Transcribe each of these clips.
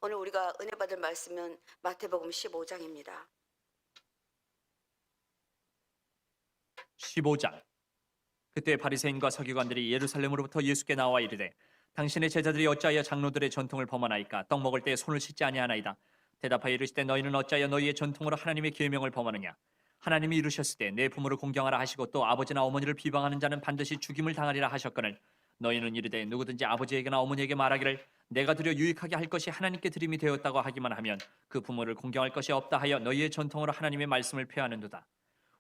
오늘 우리가 은혜 받을 말씀은 마태복음 15장입니다. 15장. 그때 바리새인과 서기관들이 예루살렘으로부터 예수께 나와 이르되 당신의 제자들이 어찌하여 장로들의 전통을 범하나이까? 떡 먹을 때 손을 씻지 아니하나이다. 대답하여 이르시되 너희는 어찌하여 너희의 전통으로 하나님의 계명을 범하느냐? 하나님이 이르셨을 때 내 부모를 공경하라 하시고 또 아버지나 어머니를 비방하는 자는 반드시 죽임을 당하리라 하셨거늘 너희는 이르되 누구든지 아버지에게나 어머니에게 말하기를 내가 드려 유익하게 할 것이 하나님께 드림이 되었다고 하기만 하면 그 부모를 공경할 것이 없다 하여 너희의 전통으로 하나님의 말씀을 폐하는도다.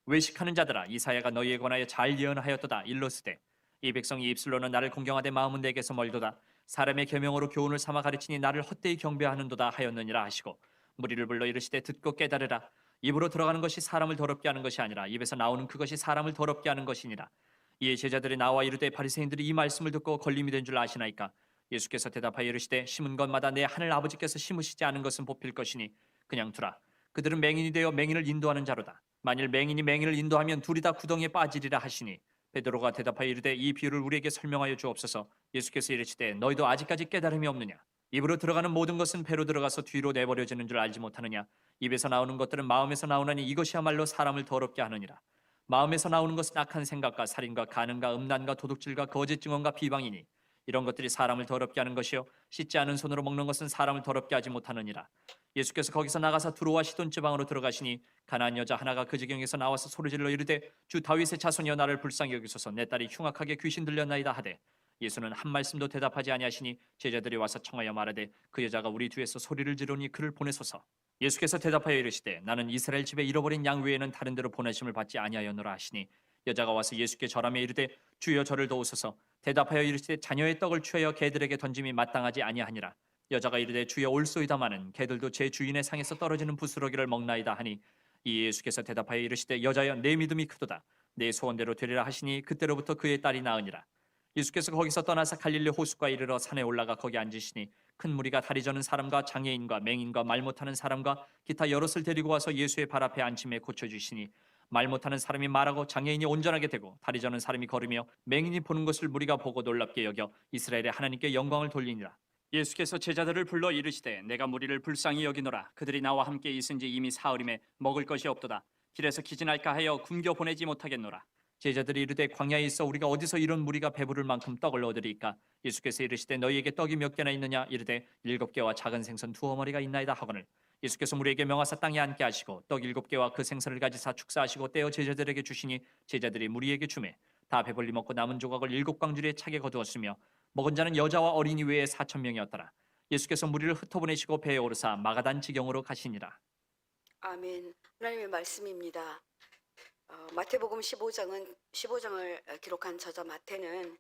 외식하는 자들아, 이사야가 너희에 관하여 잘 예언하였도다. 일러스되 이 백성이 입술로는 나를 공경하되 마음은 내게서 멀도다. 사람의 계명으로 교훈을 삼아 가르치니 나를 헛되이 경배하는도다 하였느니라 하시고 무리를 불러 이르시되 듣고 깨달으라. 입으로 들어가는 것이 사람을 더럽게 하는 것이 아니라 입에서 나오는 그것이 사람을 더럽게 하는 것이니라. 이에 제자들이 나와 이르되 바리새인들이 이 말씀을 듣고 걸림이 된 줄 아시나이까? 예수께서 대답하여 이르시되 심은 것마다 내 하늘 아버지께서 심으시지 않은 것은 뽑힐 것이니 그냥 두라. 그들은 맹인이 되어 맹인을 인도하는 자로다. 만일 맹인이 맹인을 인도하면 둘이 다 구덩이에 빠지리라 하시니 베드로가 대답하여 이르되 이 비유를 우리에게 설명하여 주옵소서. 예수께서 이르시되 너희도 아직까지 깨달음이 없느냐? 입으로 들어가는 모든 것은 배로 들어가서 뒤로 내버려지는 줄 알지 못하느냐? 입에서 나오는 것들은 마음에서 나오나니 이것이야말로 사람을 더럽게 하느니라. 마음에서 나오는 것은 악한 생각과 살인과 간음과 음란과 도둑질과 거짓 증언과 비방이니 이런 것들이 사람을 더럽게 하는 것이요 씻지 않은 손으로 먹는 것은 사람을 더럽게 하지 못하느니라. 예수께서 거기서 나가사 두로와 시돈 지방으로 들어가시니 가나안 여자 하나가 그 지경에서 나와서 소리질러 이르되 주 다윗의 자손이여 나를 불쌍히 여기소서. 내 딸이 흉악하게 귀신 들렸나이다 하되 예수는 한 말씀도 대답하지 아니하시니 제자들이 와서 청하여 말하되 그 여자가 우리 뒤에서 소리를 지르니 그를 보내소서. 예수께서 대답하여 이르시되 나는 이스라엘 집에 잃어버린 양 외에는 다른 데로 보내심을 받지 아니하였노라 하시니 여자가 와서 예수께 절하며 이르되 주여 저를 도우소서. 대답하여 이르시되 자녀의 떡을 취하여 개들에게 던짐이 마땅하지 아니하니라. 여자가 이르되 주여 올소이다마는 개들도 제 주인의 상에서 떨어지는 부스러기를 먹나이다 하니 이 예수께서 대답하여 이르시되 여자여 내 믿음이 크도다. 내 소원대로 되리라 하시니 그때로부터 그의 딸이 나으니라. 예수께서 거기서 떠나서 갈릴리 호숫가에 이르러 산에 올라가 거기 앉으시니 큰 무리가 다리 저는 사람과 장애인과 맹인과 말 못하는 사람과 기타 여럿을 데리고 와서 예수의 발 앞에 앉힘에 고쳐주시니 말 못하는 사람이 말하고 장애인이 온전하게 되고 다리 저는 사람이 걸으며 맹인이 보는 것을 무리가 보고 놀랍게 여겨 이스라엘의 하나님께 영광을 돌리니라. 예수께서 제자들을 불러 이르시되 내가 무리를 불쌍히 여기노라. 그들이 나와 함께 있은지 이미 사흘임에 먹을 것이 없도다. 길에서 기진할까 하여 굶겨 보내지 못하겠노라. 제자들이 이르되 광야에 있어 우리가 어디서 이런 무리가 배부를 만큼 떡을 얻으리이까? 예수께서 이르시되 너희에게 떡이 몇 개나 있느냐? 이르되 7개와 작은 생선 2어머니가 있나이다 하거늘 예수께서 무리에게 명하사 땅에 앉게 하시고 떡 7개와 그 생선을 가지사 축사하시고 떼어 제자들에게 주시니 제자들이 무리에게 주매 다 배불리 먹고 남은 조각을 7광주리에 차게 거두었으며 먹은 자는 여자와 어린이 외에 4,000명이었더라. 예수께서 무리를 흩어보내시고 배에 오르사 마가단 지경으로 가시니라. 아멘. 하나님의 말씀입니다. 마태복음 15장을 기록한 저자 마태는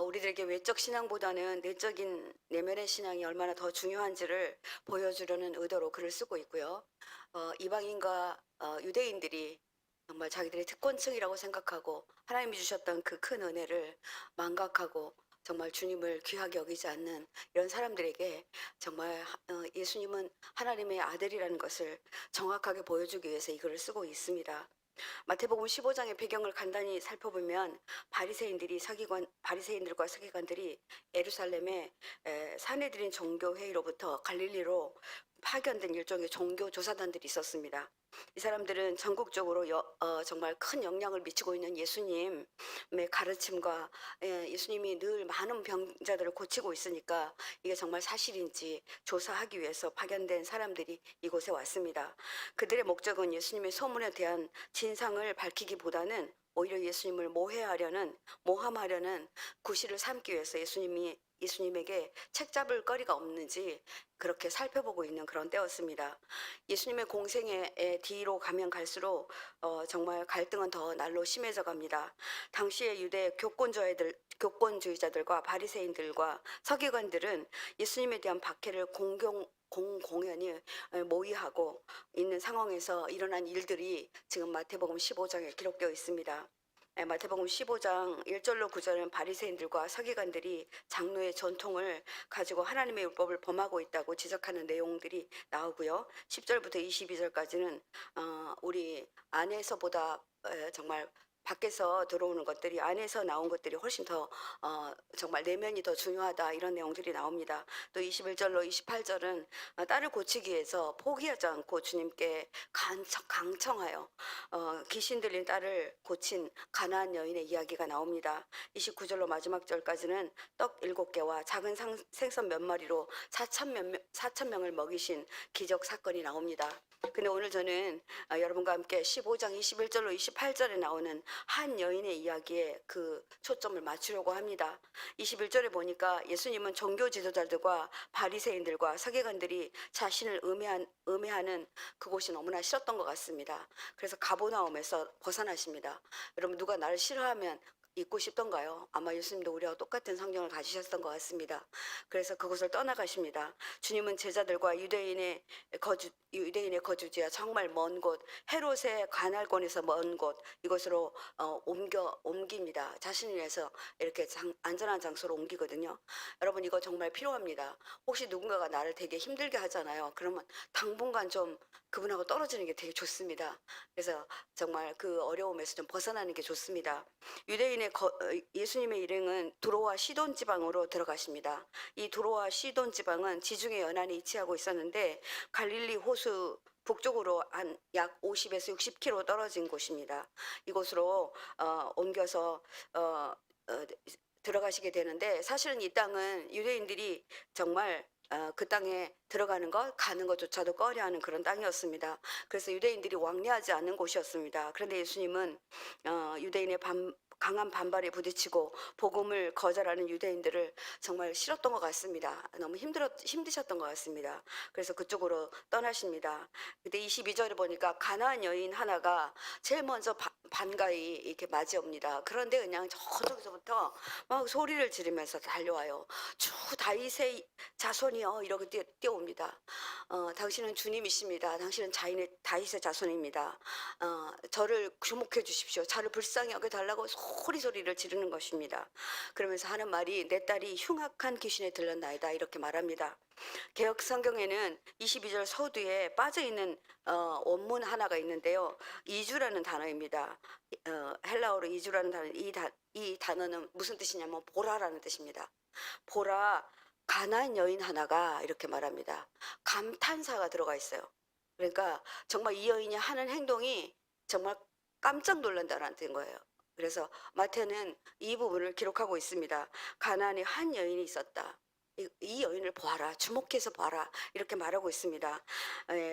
우리들에게 외적 신앙보다는 내적인 내면의 신앙이 얼마나 더 중요한지를 보여주려는 의도로 글을 쓰고 있고요. 이방인과 유대인들이 정말 자기들의 특권층이라고 생각하고 하나님이 주셨던 그 큰 은혜를 망각하고 정말 주님을 귀하게 여기지 않는 이런 사람들에게 정말 예수님은 하나님의 아들이라는 것을 정확하게 보여주기 위해서 이 글을 쓰고 있습니다. 마태복음 15장의 배경을 간단히 살펴보면 바리새인들과 서기관들이 예루살렘의 사내들인 종교회의로부터 갈릴리로 파견된 일종의 종교 조사단들이 있었습니다. 이 사람들은 전국적으로 정말 큰 영향을 미치고 있는 예수님의 가르침과 예수님이 늘 많은 병자들을 고치고 있으니까 이게 정말 사실인지 조사하기 위해서 파견된 사람들이 이곳에 왔습니다. 그들의 목적은 예수님의 소문에 대한 진상을 밝히기보다는 오히려 예수님을 모함하려는 구실을 삼기 위해서 예수님에게 책 잡을 거리가 없는지 그렇게 살펴보고 있는 그런 때였습니다. 예수님의 공생의 뒤로 가면 갈수록 정말 갈등은 더 날로 심해져 갑니다. 당시의 유대 교권주의자들과 바리새인들과 서기관들은 예수님에 대한 박해를 공공연히 모의하고 있는 상황에서 일어난 일들이 지금 마태복음 15장에 기록되어 있습니다. 마태복음 15장 1절로 9절은 바리새인들과 서기관들이 장로의 전통을 가지고 하나님의 율법을 범하고 있다고 지적하는 내용들이 나오고요. 10절부터 22절까지는 우리 안에서보다 정말 밖에서 들어오는 것들이 안에서 나온 것들이 훨씬 더 정말 내면이 더 중요하다 이런 내용들이 나옵니다. 또 21절로 28절은 딸을 고치기 위해서 포기하지 않고 주님께 강청하여 귀신 들린 딸을 고친 가나안 여인의 이야기가 나옵니다. 29절로 마지막 절까지는 떡 7개와 작은 생선 몇 마리로 4천 명을 먹이신 기적 사건이 나옵니다. 근데 오늘 저는 여러분과 함께 15장 21절로 28절에 나오는 한 여인의 이야기에 그 초점을 맞추려고 합니다. 21절에 보니까 예수님은 종교 지도자들과 바리새인들과 서기관들이 자신을 음해하는 그곳이 너무나 싫었던 것 같습니다. 그래서 가버나움에서 벗어나십니다. 여러분 누가 나를 싫어하면 있고 싶던가요? 아마 예수님도 우리와 똑같은 성경을 가지셨던 것 같습니다. 그래서 그곳을 떠나가십니다. 주님은 제자들과 유대인의 거주지와 정말 먼 곳, 헤롯의 관할권에서 먼 곳 이곳으로 옮깁니다. 자신을 위해서 이렇게 안전한 장소로 옮기거든요. 여러분 이거 정말 필요합니다. 혹시 누군가가 나를 되게 힘들게 하잖아요. 그러면 당분간 좀 그분하고 떨어지는 게 되게 좋습니다. 그래서 정말 그 어려움에서 좀 벗어나는 게 좋습니다. 예수님의 일행은 두로와 시돈 지방으로 들어가십니다. 이 두로와 시돈 지방은 지중해 연안에 위치하고 있었는데 갈릴리 호수 북쪽으로 한 약 50에서 60km 떨어진 곳입니다. 이곳으로 옮겨서 들어가시게 되는데 사실은 이 땅은 유대인들이 정말 그 땅에 들어가는 것, 가는 것조차도 꺼려하는 그런 땅이었습니다. 그래서 유대인들이 왕래하지 않는 곳이었습니다. 그런데 예수님은 유대인의 강한 반발에 부딪히고 복음을 거절하는 유대인들을 정말 싫었던 것 같습니다. 너무 힘드셨던 것 같습니다. 그래서 그쪽으로 떠나십니다. 그때 22절에 보니까 가나안 여인 하나가 제일 먼저 반가이 이렇게 맞이옵니다. 그런데 그냥 저쪽에서부터 막 소리를 지르면서 달려와요. 주 다윗의 자손이여 이러고 뛰어옵니다. 당신은 주님이십니다. 당신은 다윗의 자손입니다. 저를 주목해 주십시오. 저를 불쌍히 여겨달라고 소리를 지르는 것입니다. 그러면서 하는 말이 내 딸이 흉악한 귀신에 들렸나이다 이렇게 말합니다. 개역 성경에는 22절 서두에 빠져있는 원문 하나가 있는데요. 이주라는 단어입니다. 헬라어로 이주라는 단어, 이 단어는 무슨 뜻이냐면 보라라는 뜻입니다. 보라, 가나안 여인 하나가 이렇게 말합니다. 감탄사가 들어가 있어요. 그러니까 정말 이 여인이 하는 행동이 정말 깜짝 놀란다는 거예요. 그래서 마태는 이 부분을 기록하고 있습니다. 가나안에 한 여인이 있었다. 이 여인을 보아라, 주목해서 봐라 이렇게 말하고 있습니다.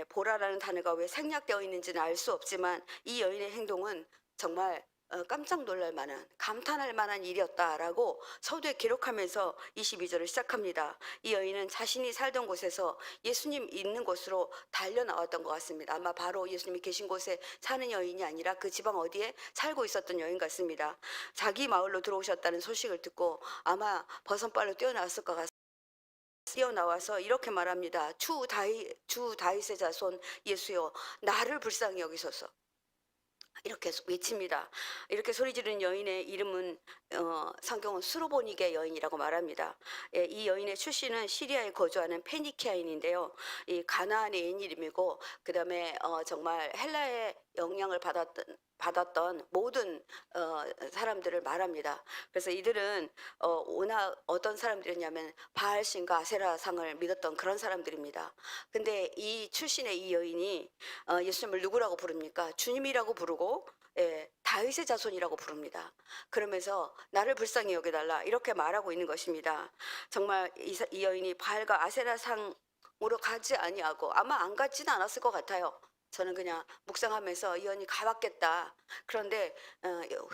보라라는 단어가 왜 생략되어 있는지는 알 수 없지만 이 여인의 행동은 정말 깜짝 놀랄 만한 감탄할 만한 일이었다라고 서두에 기록하면서 22절을 시작합니다. 이 여인은 자신이 살던 곳에서 예수님 있는 곳으로 달려 나왔던 것 같습니다. 아마 바로 예수님이 계신 곳에 사는 여인이 아니라 그 지방 어디에 살고 있었던 여인 같습니다. 자기 마을로 들어오셨다는 소식을 듣고 아마 버선발로 뛰어나왔을 것 같습니다. 뛰어나와서 이렇게 말합니다. 주 다윗의 자손 예수여 나를 불쌍히 여기소서. 이렇게 외칩니다. 이렇게 소리 지르는 여인의 이름은 성경은 수로보니게 여인이라고 말합니다. 이 여인의 출신은 시리아에 거주하는 페니키아인인데요. 이 가나안의 옛 이름이고 그다음에 정말 헬라의 영향을 받았던 모든 사람들을 말합니다. 그래서 이들은 워낙 어떤 사람들이냐면 바알신과 아세라상을 믿었던 그런 사람들입니다. 근데 이 출신의 이 여인이 예수님을 누구라고 부릅니까? 주님이라고 부르고 다윗의 자손이라고 부릅니다. 그러면서 나를 불쌍히 여겨달라 이렇게 말하고 있는 것입니다. 정말 이 여인이 바알과 아세라상으로 가지 아니하고 아마 안 갔지는 않았을 것 같아요. 저는 그냥 묵상하면서 이 여인이 가봤겠다. 그런데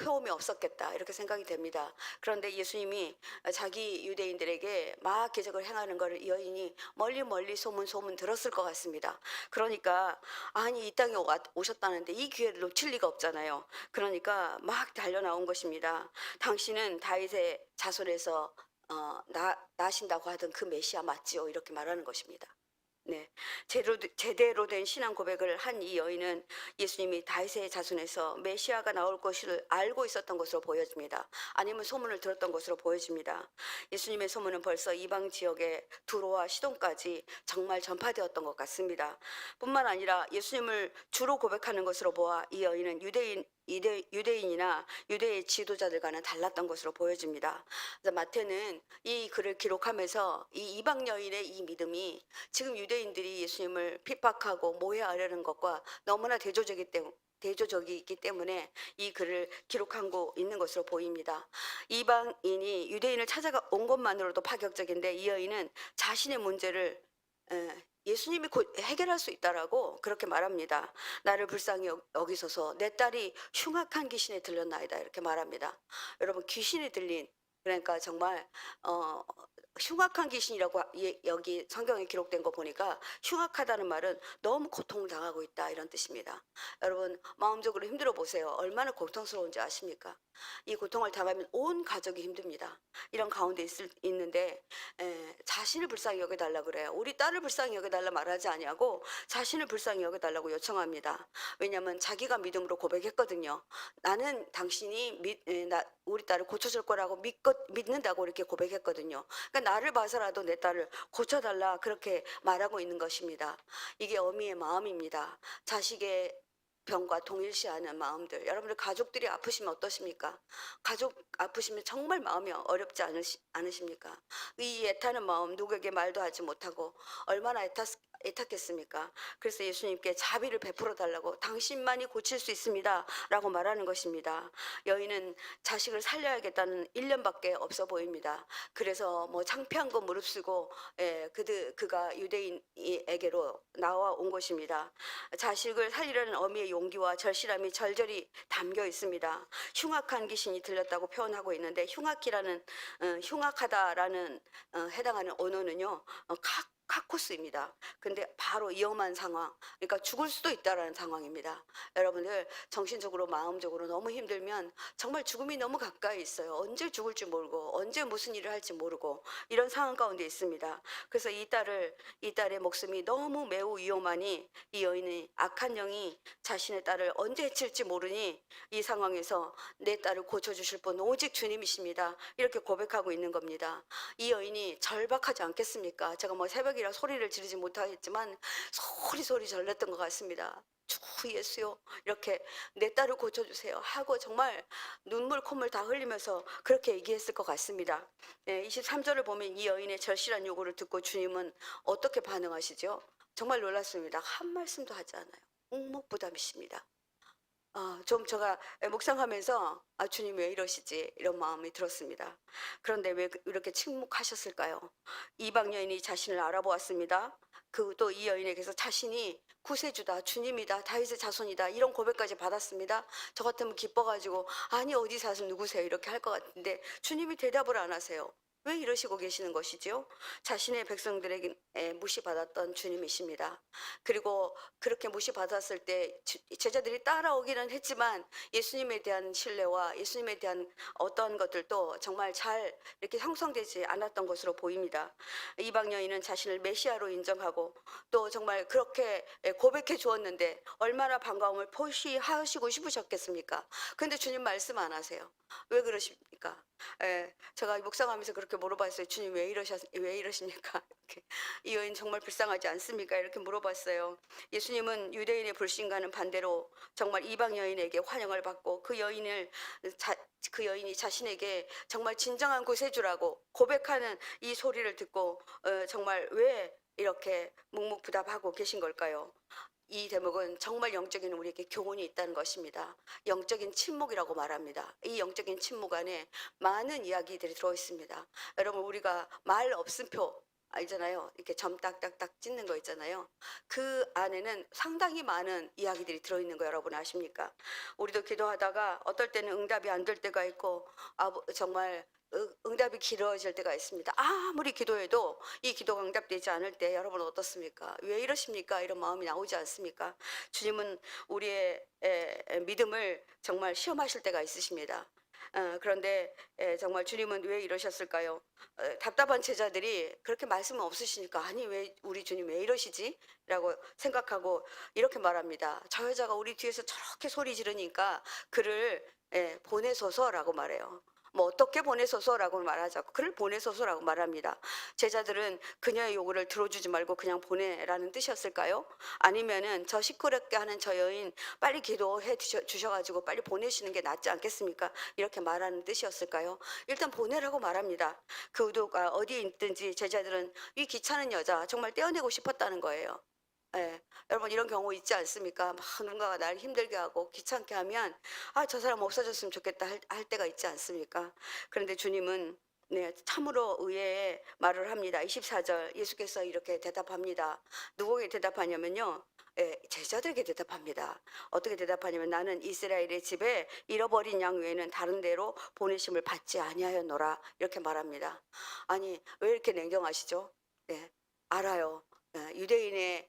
효험이 없었겠다. 이렇게 생각이 됩니다. 그런데 예수님이 자기 유대인들에게 막 기적을 행하는 것을 이 여인이 멀리 소문 들었을 것 같습니다. 그러니까 아니 이 땅에 오셨다는데 이 기회를 놓칠 리가 없잖아요. 그러니까 막 달려 나온 것입니다. 당신은 다윗의 자손에서 나신다고 하던 그 메시아 맞지요? 이렇게 말하는 것입니다. 네, 제대로 된 신앙 고백을 한 이 여인은 예수님이 다윗의 자손에서 메시아가 나올 것을 알고 있었던 것으로 보여집니다. 아니면 소문을 들었던 것으로 보여집니다. 예수님의 소문은 벌써 이방 지역의 두로와 시돈까지 정말 전파되었던 것 같습니다. 뿐만 아니라 예수님을 주로 고백하는 것으로 보아 이 여인은 유대인이나 유대의 지도자들과는 달랐던 것으로 보여집니다. 그래서 마태는 이 글을 기록하면서 이 이방 여인의 이 믿음이 지금 유대인들이 예수님을 핍박하고 모해하려는 것과 너무나 대조적이기 때문에 이 글을 기록한 거 있는 것으로 보입니다. 이방인이 유대인을 찾아온 것만으로도 파격적인데 이 여인은 자신의 문제를 예수님이 해결할 수 있다라고 그렇게 말합니다. 나를 불쌍히 여기소서 내 딸이 흉악한 귀신에 들렸나이다 이렇게 말합니다. 여러분 귀신이 들린 그러니까 정말 어, 흉악한 귀신이라고 여기 성경에 기록된 거 보니까 흉악하다는 말은 너무 고통을 당하고 있다 이런 뜻입니다. 여러분 마음적으로 힘들어 보세요. 얼마나 고통스러운지 아십니까? 이 고통을 당하면 온 가족이 힘듭니다. 이런 가운데 있는데 자신을 불쌍히 여겨달라 그래요. 우리 딸을 불쌍히 여겨달라 말하지 아니하고 자신을 불쌍히 여겨달라고 요청합니다. 왜냐하면 자기가 믿음으로 고백했거든요. 나는 당신이 우리 딸을 고쳐줄 거라고 믿는다고 이렇게 고백했거든요. 그러니까 나를 봐서라도 내 딸을 고쳐달라 그렇게 말하고 있는 것입니다. 이게 어미의 마음입니다. 자식의 병과 동일시하는 마음들. 여러분들 가족들이 아프시면 어떠십니까? 가족 아프시면 정말 마음이 어렵지 않으십니까? 이 애타는 마음 누구에게 말도 하지 못하고 얼마나 애탔겠습니까? 그래서 예수님께 자비를 베풀어 달라고 당신만이 고칠 수 있습니다 라고 말하는 것입니다. 여인은 자식을 살려야겠다는 일념밖에 없어 보입니다. 그래서 뭐 창피한 거 무릅쓰고 그가 유대인에게로 나와온 것입니다. 자식을 살리려는 어미의 용기와 절실함이 절절히 담겨 있습니다. 흉악한 귀신이 들렸다고 표현하고 있는데 흉악하다라는 해당하는 언어는요 카코스입니다. 근데 바로 위험한 상황, 그러니까 죽을 수도 있다라는 상황입니다. 여러분들 정신적으로 마음적으로 너무 힘들면 정말 죽음이 너무 가까이 있어요. 언제 죽을지 모르고 언제 무슨 일을 할지 모르고 이런 상황 가운데 있습니다. 그래서 이 딸의 목숨이 너무 매우 위험하니 이 여인이 악한 영이 자신의 딸을 언제 해칠지 모르니 이 상황에서 내 딸을 고쳐주실 분 오직 주님이십니다. 이렇게 고백하고 있는 겁니다. 이 여인이 절박하지 않겠습니까? 제가 뭐 새벽이라 소리를 지르지 못하겠지만 소리 절렸던 것 같습니다. 주 예수요 이렇게 내 딸을 고쳐주세요 하고 정말 눈물 콧물 다 흘리면서 그렇게 얘기했을 것 같습니다. 23절을 보면 이 여인의 절실한 요구를 듣고 주님은 어떻게 반응하시죠? 정말 놀랐습니다. 한 말씀도 하지 않아요. 묵묵부답이십니다. 좀 제가 묵상하면서 주님 왜 이러시지 이런 마음이 들었습니다. 그런데 왜 이렇게 침묵하셨을까요? 이방 여인이 자신을 알아보았습니다. 또 이 여인에게서 자신이 구세주다, 주님이다, 다윗의 자손이다 이런 고백까지 받았습니다. 저 같으면 기뻐가지고 아니 어디 사서 누구세요 이렇게 할 것 같은데 주님이 대답을 안 하세요. 왜 이러시고 계시는 것이죠? 자신의 백성들에게 무시받았던 주님이십니다. 그리고 그렇게 무시받았을 때 제자들이 따라오기는 했지만 예수님에 대한 신뢰와 예수님에 대한 어떤 것들도 정말 잘 이렇게 형성되지 않았던 것으로 보입니다. 이방 여인은 자신을 메시아로 인정하고 또 정말 그렇게 고백해 주었는데 얼마나 반가움을 표시하시고 싶으셨겠습니까? 근데 주님 말씀 안 하세요. 왜 그러십니까? 제가 묵상하면서 그렇게 물어봤어요. 주님 왜 이러십니까? 이렇게. 이 여인 정말 불쌍하지 않습니까? 이렇게 물어봤어요. 예수님은 유대인의 불신과는 반대로 정말 이방 여인에게 환영을 받고 그 여인이 자신에게 정말 진정한 구세주라고 고백하는 이 소리를 듣고 정말 왜 이렇게 묵묵부답하고 계신 걸까요? 이 대목은 정말 영적인 우리에게 교훈이 있다는 것입니다. 영적인 침묵이라고 말합니다. 이 영적인 침묵 안에 많은 이야기들이 들어있습니다. 여러분 우리가 말 없음표 알잖아요. 이렇게 점 딱딱딱 찍는 거 있잖아요. 그 안에는 상당히 많은 이야기들이 들어있는 거 여러분 아십니까? 우리도 기도하다가 어떨 때는 응답이 안 될 때가 있고 정말 응답이 길어질 때가 있습니다. 아무리 기도해도 이 기도가 응답되지 않을 때 여러분 어떻습니까? 왜 이러십니까? 이런 마음이 나오지 않습니까? 주님은 우리의 믿음을 정말 시험하실 때가 있으십니다. 그런데 정말 주님은 왜 이러셨을까요? 답답한 제자들이 그렇게 말씀은 없으시니까 아니 왜 우리 주님 왜 이러시지? 라고 생각하고 이렇게 말합니다. 저 여자가 우리 뒤에서 저렇게 소리 지르니까 그를 보내소서라고 말해요. 뭐 어떻게 보내소서라고 말하지 않고 그를 보내소서라고 말합니다. 제자들은 그녀의 요구를 들어주지 말고 그냥 보내라는 뜻이었을까요? 아니면은 저 시끄럽게 하는 저 여인 빨리 기도해 주셔가지고 빨리 보내시는 게 낫지 않겠습니까? 이렇게 말하는 뜻이었을까요? 일단 보내라고 말합니다. 그 의도가 어디에 있든지 제자들은 이 귀찮은 여자 정말 떼어내고 싶었다는 거예요. 예. 여러분 이런 경우 있지 않습니까? 막 누군가가 날 힘들게 하고 귀찮게 하면 아, 저 사람 없어졌으면 좋겠다 할 때가 있지 않습니까? 그런데 주님은 네, 참으로 의외의 말을 합니다. 24절 예수께서 이렇게 대답합니다. 누구에게 대답하냐면요. 예, 제자들에게 대답합니다. 어떻게 대답하냐면 나는 이스라엘의 집에 잃어버린 양 외에는 다른 데로 보내심을 받지 아니하였노라 이렇게 말합니다. 아니 왜 이렇게 냉정하시죠? 네, 알아요. 유대인의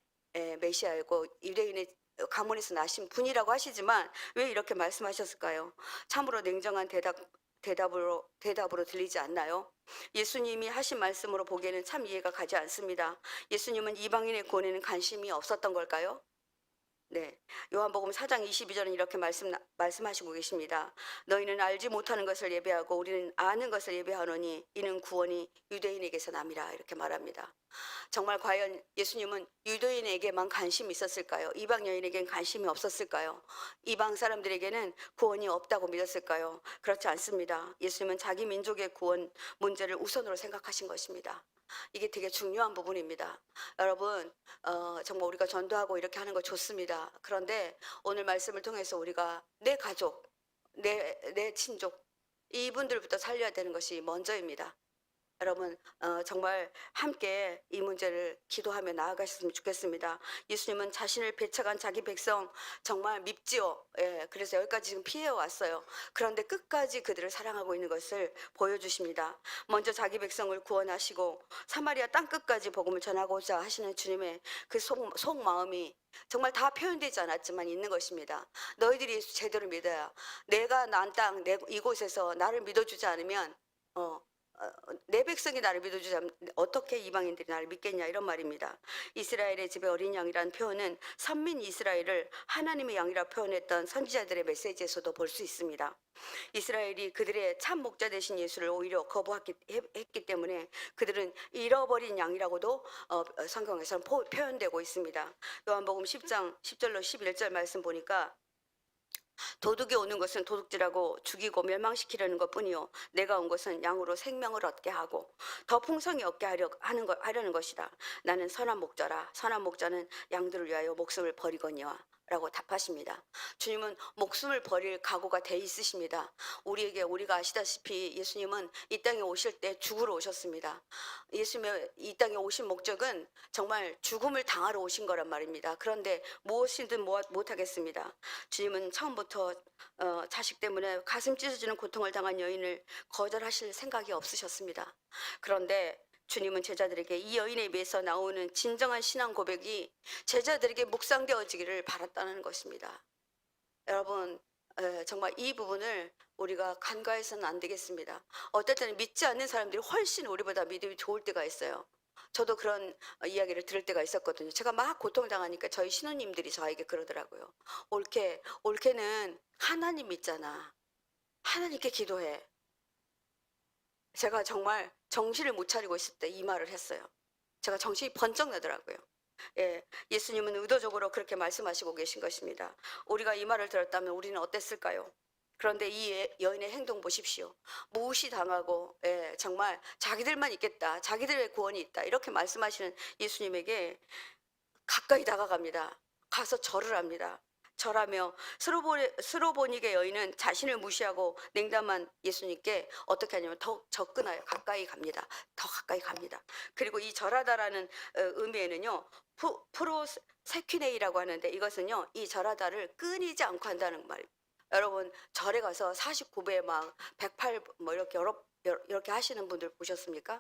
메시아이고 유대인의 가문에서 나신 분이라고 하시지만 왜 이렇게 말씀하셨을까요? 참으로 냉정한 대답으로 들리지 않나요? 예수님이 하신 말씀으로 보기에는 참 이해가 가지 않습니다. 예수님은 이방인의 구원에는 관심이 없었던 걸까요? 네. 요한복음 4장 22절은 이렇게 말씀하시고 계십니다. 너희는 알지 못하는 것을 예배하고 우리는 아는 것을 예배하노니 이는 구원이 유대인에게서 남이라 이렇게 말합니다. 정말 과연 예수님은 유대인에게만 관심이 있었을까요? 이방 여인에게는 관심이 없었을까요? 이방 사람들에게는 구원이 없다고 믿었을까요? 그렇지 않습니다. 예수님은 자기 민족의 구원 문제를 우선으로 생각하신 것입니다. 이게 되게 중요한 부분입니다. 여러분, 정말 우리가 전도하고 이렇게 하는 거 좋습니다. 그런데 오늘 말씀을 통해서 우리가 내 가족, 내 친족, 이분들부터 살려야 되는 것이 먼저입니다. 여러분 정말 함께 이 문제를 기도하며 나아가셨으면 좋겠습니다. 예수님은 자신을 배척한 자기 백성 정말 밉지요. 예, 그래서 여기까지 지금 피해 왔어요. 그런데 끝까지 그들을 사랑하고 있는 것을 보여주십니다. 먼저 자기 백성을 구원하시고 사마리아 땅 끝까지 복음을 전하고자 하시는 주님의 그 속마음이 정말 다 표현되지 않았지만 있는 것입니다. 너희들이 예수 제대로 믿어야 내가 난 땅 이곳에서 나를 믿어주지 않으면 내 백성이 나를 믿어주지 않으면 어떻게 이방인들이 나를 믿겠냐 이런 말입니다. 이스라엘의 집에 어린 양이라는 표현은 선민 이스라엘을 하나님의 양이라 표현했던 선지자들의 메시지에서도 볼 수 있습니다. 이스라엘이 그들의 참 목자 되신 예수를 오히려 거부했기 때문에 그들은 잃어버린 양이라고도 성경에서는 표현되고 있습니다. 요한복음 10장 10절로 11절 말씀 보니까 도둑이 오는 것은 도둑질하고 죽이고 멸망시키려는 것뿐이요 내가 온 것은 양으로 생명을 얻게 하고 더 풍성히 얻게 하려는 것이다. 나는 선한 목자라. 선한 목자는 양들을 위하여 목숨을 버리거니와 라고 답하십니다. 주님은 목숨을 버릴 각오가 돼 있으십니다. 우리가 아시다시피 예수님은 이 땅에 오실 때 죽으러 오셨습니다. 예수님의 이 땅에 오신 목적은 정말 죽음을 당하러 오신 거란 말입니다. 그런데 무엇이든 못하겠습니다. 주님은 처음부터 자식 때문에 가슴 찢어지는 고통을 당한 여인을 거절하실 생각이 없으셨습니다. 그런데 주님은 제자들에게 이 여인에 비해서 나오는 진정한 신앙 고백이 제자들에게 묵상되어지기를 바랐다는 것입니다. 여러분 정말 이 부분을 우리가 간과해서는 안 되겠습니다. 어떨 때는 믿지 않는 사람들이 훨씬 우리보다 믿음이 좋을 때가 있어요. 저도 그런 이야기를 들을 때가 있었거든요. 제가 막 고통당하니까 저희 신우님들이 저에게 그러더라고요. 올케는 하나님 믿잖아. 하나님께 기도해. 제가 정말 정신을 못 차리고 있을 때 이 말을 했어요. 제가 정신이 번쩍 나더라고요. 예, 예수님은 의도적으로 그렇게 말씀하시고 계신 것입니다. 우리가 이 말을 들었다면 우리는 어땠을까요? 그런데 이 여인의 행동 보십시오. 무시당하고 정말 자기들만 있겠다. 자기들의 구원이 있다. 이렇게 말씀하시는 예수님에게 가까이 다가갑니다. 가서 절을 합니다. 절하며 스로보닉의 여인은 자신을 무시하고 냉담한 예수님께 어떻게 하냐면 더 접근하여 가까이 갑니다. 더 가까이 갑니다. 그리고 이 절하다라는 의미에는요 프로세퀴네이라고 하는데 이것은요 이 절하다를 끊이지 않고 한다는 말입니다. 여러분 절에 가서 49배 막 108 뭐 이렇게 하시는 분들 보셨습니까?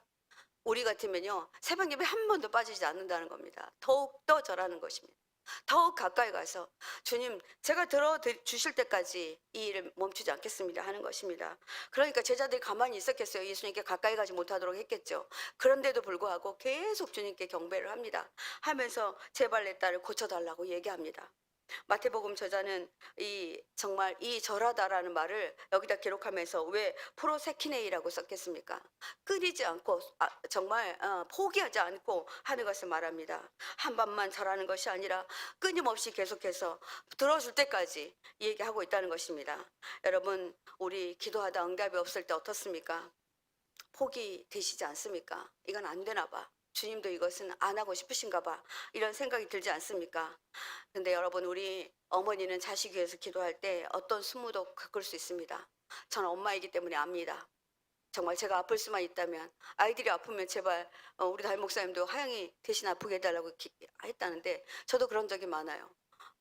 우리 같으면요 새벽 예배 한 번도 빠지지 않는다는 겁니다. 더욱 더 절하는 것입니다. 더욱 가까이 가서 주님 제가 들어주실 때까지 이 일을 멈추지 않겠습니다 하는 것입니다. 그러니까 제자들이 가만히 있었겠어요? 예수님께 가까이 가지 못하도록 했겠죠. 그런데도 불구하고 계속 주님께 경배를 합니다. 하면서 제발 내 딸을 고쳐달라고 얘기합니다. 마태복음 저자는 이 정말 이 절하다라는 말을 여기다 기록하면서 왜 프로세키네이라고 썼겠습니까? 끊이지 않고 정말 포기하지 않고 하는 것을 말합니다. 한 번만 절하는 것이 아니라 끊임없이 계속해서 들어줄 때까지 얘기하고 있다는 것입니다. 여러분, 우리 기도하다 응답이 없을 때 어떻습니까? 포기되시지 않습니까? 이건 안 되나 봐. 주님도 이것은 안 하고 싶으신가 봐. 이런 생각이 들지 않습니까? 근데 여러분, 우리 어머니는 자식 위해서 기도할 때 어떤 수모도 겪을 수 있습니다. 저는 엄마이기 때문에 압니다. 정말 제가 아플 수만 있다면, 아이들이 아프면 제발 우리 담임 목사님도 하영이 대신 아프게 해달라고 했다는데, 저도 그런 적이 많아요.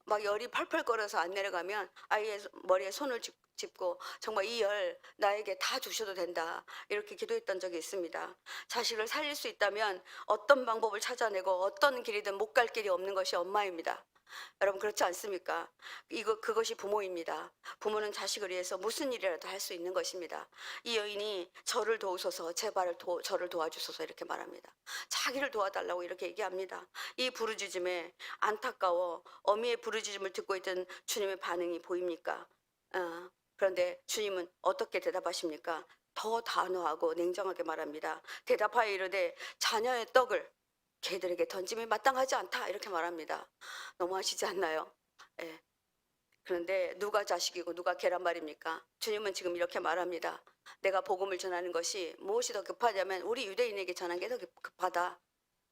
막 열이 펄펄 끓어서 안 내려가면 아이의 머리에 손을 짚고 정말 이 열 나에게 다 주셔도 된다, 이렇게 기도했던 적이 있습니다. 자식을 살릴 수 있다면 어떤 방법을 찾아내고 어떤 길이든 못 갈 길이 없는 것이 엄마입니다. 여러분, 그렇지 않습니까? 그것이 부모입니다. 부모는 자식을 위해서 무슨 일이라도 할 수 있는 것입니다. 이 여인이 저를 도우소서, 제발 저를 도와주소서 이렇게 말합니다. 자기를 도와달라고 이렇게 얘기합니다. 이 부르짖음에 안타까워 어미의 부르짖음을 듣고 있던 주님의 반응이 보입니까? 그런데 주님은 어떻게 대답하십니까? 더 단호하고 냉정하게 말합니다. 대답하여 이르되 자녀의 떡을 개들에게 던짐이 마땅하지 않다, 이렇게 말합니다. 너무하시지 않나요? 예. 그런데 누가 자식이고 누가 개란 말입니까? 주님은 지금 이렇게 말합니다. 내가 복음을 전하는 것이 무엇이 더 급하냐면 우리 유대인에게 전하는 게 더 급하다.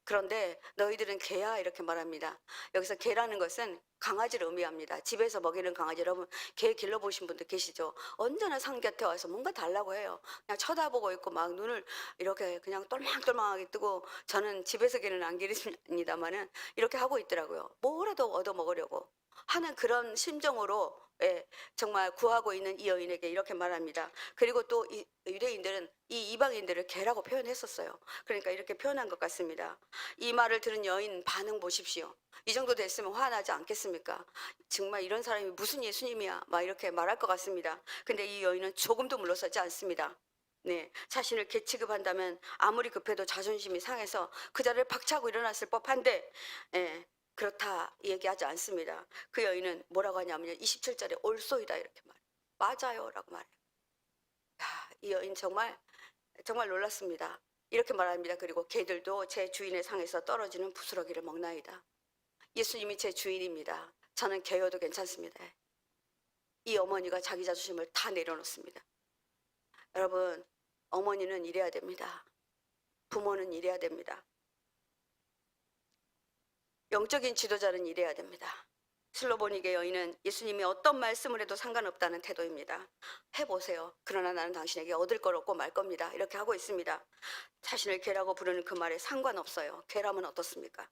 그런데 너희들은 개야, 이렇게 말합니다. 여기서 개라는 것은 강아지를 의미합니다. 집에서 먹이는 강아지, 여러분 개 길러보신 분들 계시죠? 언제나 상 곁에 와서 뭔가 달라고 해요. 그냥 쳐다보고 있고 막 눈을 이렇게 그냥 똘망똘망하게 뜨고, 저는 집에서 개는 안 기르십니다만은 이렇게 하고 있더라고요. 뭐라도 얻어 먹으려고 하는 그런 심정으로, 예, 정말 구하고 있는 이 여인에게 이렇게 말합니다. 그리고 또 이 유대인들은 이 이방인들을 개라고 표현했었어요. 그러니까 이렇게 표현한 것 같습니다. 이 말을 들은 여인 반응 보십시오. 이 정도 됐으면 화나지 않겠습니까? 정말 이런 사람이 무슨 예수님이야, 막 이렇게 말할 것 같습니다. 근데 이 여인은 조금도 물러서지 않습니다. 네, 자신을 개 취급한다면 아무리 급해도 자존심이 상해서 그 자리를 박차고 일어났을 법한데, 예, 그렇다 얘기하지 않습니다. 그 여인은 뭐라고 하냐면요, 27절에 올소이다 이렇게 말해요. 맞아요 라고 말해요. 이 여인 정말 놀랐습니다. 이렇게 말합니다. 그리고 개들도 제 주인의 상에서 떨어지는 부스러기를 먹나이다. 예수님이 제 주인입니다. 저는 개여도 괜찮습니다. 이 어머니가 자기 자존심을 다 내려놓습니다. 여러분, 어머니는 이래야 됩니다. 부모는 이래야 됩니다. 영적인 지도자는 이래야 됩니다. 슬로보니게 여인은 예수님이 어떤 말씀을 해도 상관없다는 태도입니다. 해보세요. 그러나 나는 당신에게 얻을 걸 얻고 말 겁니다. 이렇게 하고 있습니다. 자신을 개라고 부르는 그 말에 상관없어요. 개라면 어떻습니까?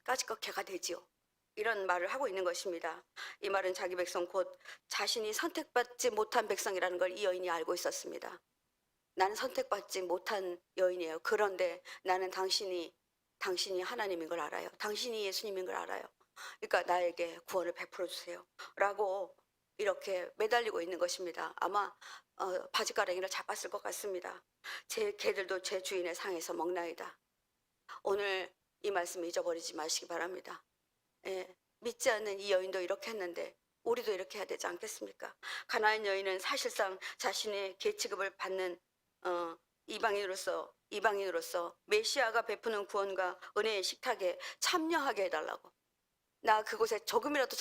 까짓것 개가 되지요. 이런 말을 하고 있는 것입니다. 이 말은 자기 백성, 곧 자신이 선택받지 못한 백성이라는 걸 이 여인이 알고 있었습니다. 나는 선택받지 못한 여인이에요. 그런데 나는 당신이 하나님인 걸 알아요. 당신이 예수님인 걸 알아요. 그러니까 나에게 구원을 베풀어 주세요 라고 이렇게 매달리고 있는 것입니다. 아마 바지가랑이를 잡았을 것 같습니다. 제 개들도 제 주인의 상에서 먹나이다. 오늘 이 말씀 잊어버리지 마시기 바랍니다. 예, 믿지 않는 이 여인도 이렇게 했는데 우리도 이렇게 해야 되지 않겠습니까? 가나안 여인은 사실상 자신의 개 취급을 받는 이방인으로서 메시아가 베푸는 구원과 은혜의 식탁에 참여하게 해달라고. 나 그곳에 조금이라도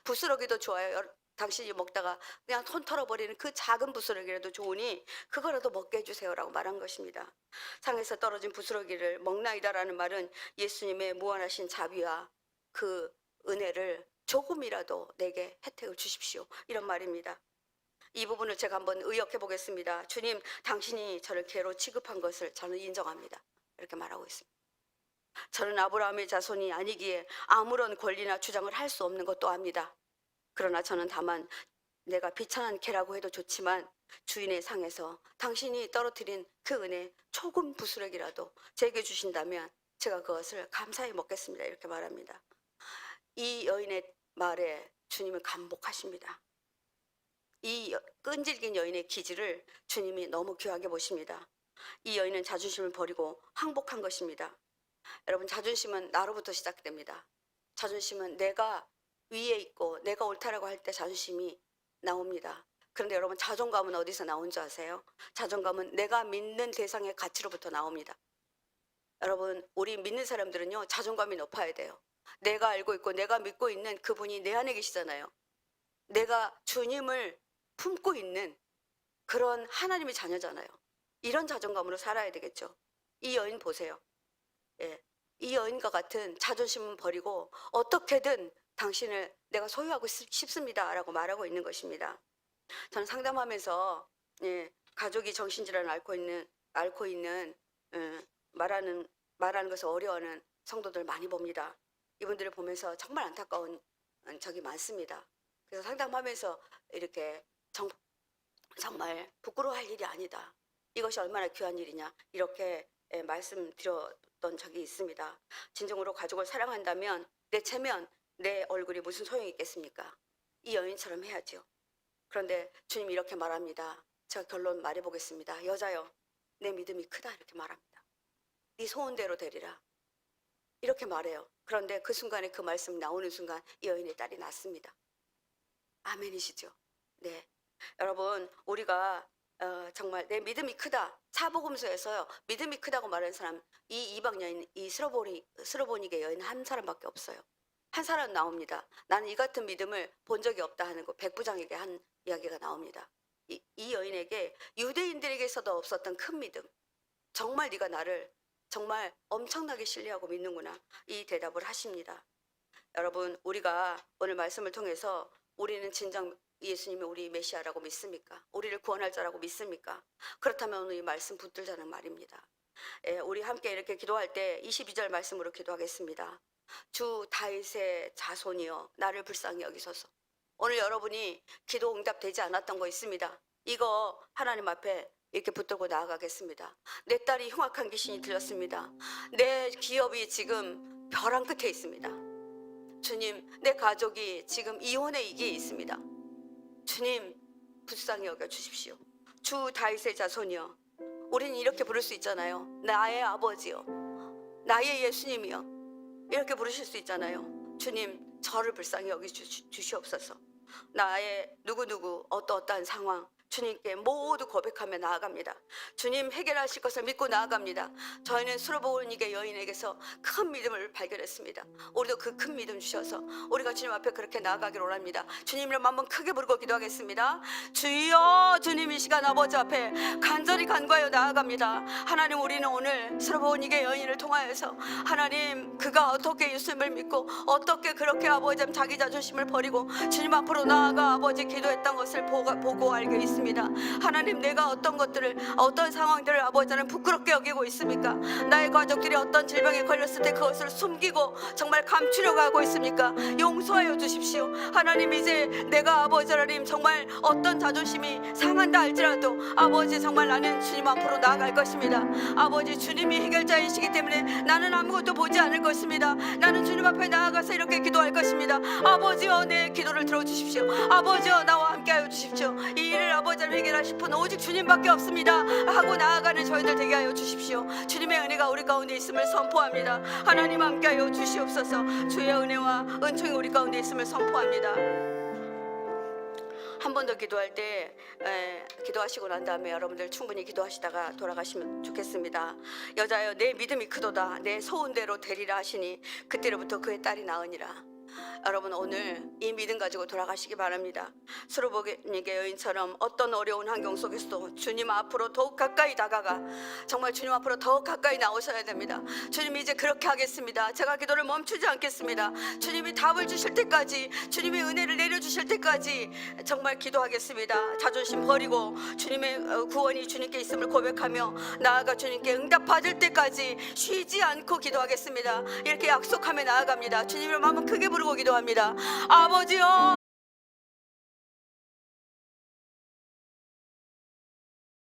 부스러기도 좋아요. 당신이 먹다가 그냥 손 털어버리는 그 작은 부스러기라도 좋으니 그거라도 먹게 해주세요라고 말한 것입니다. 상에서 떨어진 부스러기를 먹나이다라는 말은 예수님의 무한하신 자비와 그 은혜를 조금이라도 내게 혜택을 주십시오, 이런 말입니다. 이 부분을 제가 한번 의역해 보겠습니다. 주님, 당신이 저를 개로 취급한 것을 저는 인정합니다. 이렇게 말하고 있습니다. 저는 아브라함의 자손이 아니기에 아무런 권리나 주장을 할 수 없는 것도 압니다. 그러나 저는 다만 내가 비천한 개라고 해도 좋지만 주인의 상에서 당신이 떨어뜨린 그 은혜 조금 부스러기라도 제게 주신다면 제가 그것을 감사히 먹겠습니다. 이렇게 말합니다. 이 여인의 말에 주님은 감복하십니다. 이 끈질긴 여인의 기질을 주님이 너무 귀하게 보십니다. 이 여인은 자존심을 버리고 항복한 것입니다. 여러분, 자존심은 나로부터 시작됩니다. 자존심은 내가 위에 있고 내가 옳다라고 할 때 자존심이 나옵니다. 그런데 여러분, 자존감은 어디서 나온 줄 아세요? 자존감은 내가 믿는 대상의 가치로부터 나옵니다. 여러분, 우리 믿는 사람들은요, 자존감이 높아야 돼요. 내가 알고 있고 내가 믿고 있는 그분이 내 안에 계시잖아요. 내가 주님을 품고 있는 그런 하나님의 자녀잖아요. 이런 자존감으로 살아야 되겠죠. 이 여인 보세요. 예, 이 여인과 같은 자존심은 버리고 어떻게든 당신을 내가 소유하고 싶습니다 라고 말하고 있는 것입니다. 저는 상담하면서 가족이 정신질환을 앓고 있는 말하는 것을 어려워하는 성도들 많이 봅니다. 이분들을 보면서 정말 안타까운 적이 많습니다. 그래서 상담하면서 이렇게 정말 부끄러워할 일이 아니다. 이것이 얼마나 귀한 일이냐 이렇게 말씀드렸던 적이 있습니다. 진정으로 가족을 사랑한다면 내 체면, 내 얼굴이 무슨 소용이 있겠습니까? 이 여인처럼 해야죠. 그런데 주님이 이렇게 말합니다. 제가 결론 말해보겠습니다. 여자여, 내 믿음이 크다 이렇게 말합니다. 네 소원대로 되리라 이렇게 말해요. 그런데 그 순간에 그 말씀이 나오는 순간 이 여인의 딸이 낳습니다. 아멘이시죠? 네, 여러분, 우리가 정말 내 믿음이 크다. 사복음서에서요, 믿음이 크다고 말하는 사람, 이 이방 여인, 이 스로보니게 여인 한 사람밖에 없어요. 한 사람 나옵니다. 나는 이 같은 믿음을 본 적이 없다 하는 거, 백부장에게 한 이야기가 나옵니다. 이 여인에게 유대인들에게서도 없었던 큰 믿음, 정말 네가 나를 정말 엄청나게 신뢰하고 믿는구나, 이 대답을 하십니다. 여러분, 우리가 오늘 말씀을 통해서 우리는 진정 예수님이 우리 메시아라고 믿습니까? 우리를 구원할 자라고 믿습니까? 그렇다면 오늘 이 말씀 붙들자는 말입니다. 우리 함께 이렇게 기도할 때 22절 말씀으로 기도하겠습니다. 주 다윗의 자손이여, 나를 불쌍히 여기소서. 오늘 여러분이 기도 응답되지 않았던 거 있습니다. 이거 하나님 앞에 이렇게 붙들고 나아가겠습니다. 내 딸이 흉악한 귀신이 들렸습니다. 내 기업이 지금 벼랑 끝에 있습니다. 주님, 내 가족이 지금 이혼의 위기에 있습니다. 주님, 불쌍히 여겨 주십시오. 주 다윗의 자손이여. 우리는 이렇게 부를 수 있잖아요. 나의 아버지여, 나의 예수님이여, 이렇게 부르실 수 있잖아요. 주님, 저를 불쌍히 여기 주시옵소서. 나의 누구누구 어떠한 상황 주님께 모두 고백하며 나아갑니다. 주님 해결하실 것을 믿고 나아갑니다. 저희는 수로보니게 여인에게서 큰 믿음을 발견했습니다. 우리도 그 큰 믿음 주셔서 우리가 주님 앞에 그렇게 나아가기를 원합니다. 주님 이름 한번 크게 부르고 기도하겠습니다. 주여, 주님 이 시간 아버지 앞에 간절히 간구하여 나아갑니다. 하나님, 우리는 오늘 수로보니게 여인을 통하여서 하나님, 그가 어떻게 예수님을 믿고 어떻게 그렇게 아버지 자기 자존심을 버리고 주님 앞으로 나아가 아버지 기도했던 것을 보고 알게 있습니다. 하나님, 내가 어떤 것들을, 어떤 상황들을 아버지는 부끄럽게 여기고 있습니까? 나의 가족들이 어떤 질병에 걸렸을 때 그것을 숨기고 정말 감추려고 하고 있습니까? 용서하여 주십시오. 하나님, 이제 내가 아버지 하나님 정말 어떤 자존심이 상한다 할지라도 아버지 정말 나는 주님 앞으로 나아갈 것입니다. 아버지, 주님이 해결자이시기 때문에 나는 아무것도 보지 않을 것입니다. 나는 주님 앞에 나아가서 이렇게 기도할 것입니다. 아버지여, 내 기도를 들어주십시오. 아버지여, 나와 함께하여 주십시오. 이 일을 아버지를 해결하실 분 오직 주님밖에 없습니다 하고 나아가는 저희들 되게 하여 주십시오. 주님의 은혜가 우리 가운데 있음을 선포합니다. 하나님 함께하여 주시옵소서. 주의 은혜와 은총이 우리 가운데 있음을 선포합니다. 한 번 더 기도할 때 기도하시고 난 다음에 여러분들 충분히 기도하시다가 돌아가시면 좋겠습니다. 여자여, 내 믿음이 크도다. 내 소원대로 되리라 하시니 그때로부터 그의 딸이 나으니라. 여러분, 오늘 이 믿음 가지고 돌아가시기 바랍니다. 수로보니게 여인처럼 어떤 어려운 환경 속에서도 주님 앞으로 더욱 가까이 다가가 정말 주님 앞으로 더욱 가까이 나오셔야 됩니다. 주님이 이제 그렇게 하겠습니다. 제가 기도를 멈추지 않겠습니다. 주님이 답을 주실 때까지, 주님이 은혜를 내려주실 때까지 정말 기도하겠습니다. 자존심 버리고 주님의 구원이 주님께 있음을 고백하며 나아가 주님께 응답받을 때까지 쉬지 않고 기도하겠습니다. 이렇게 약속하며 나아갑니다. 주님을 한번 크게 부르고 기도합니다. 아버지여,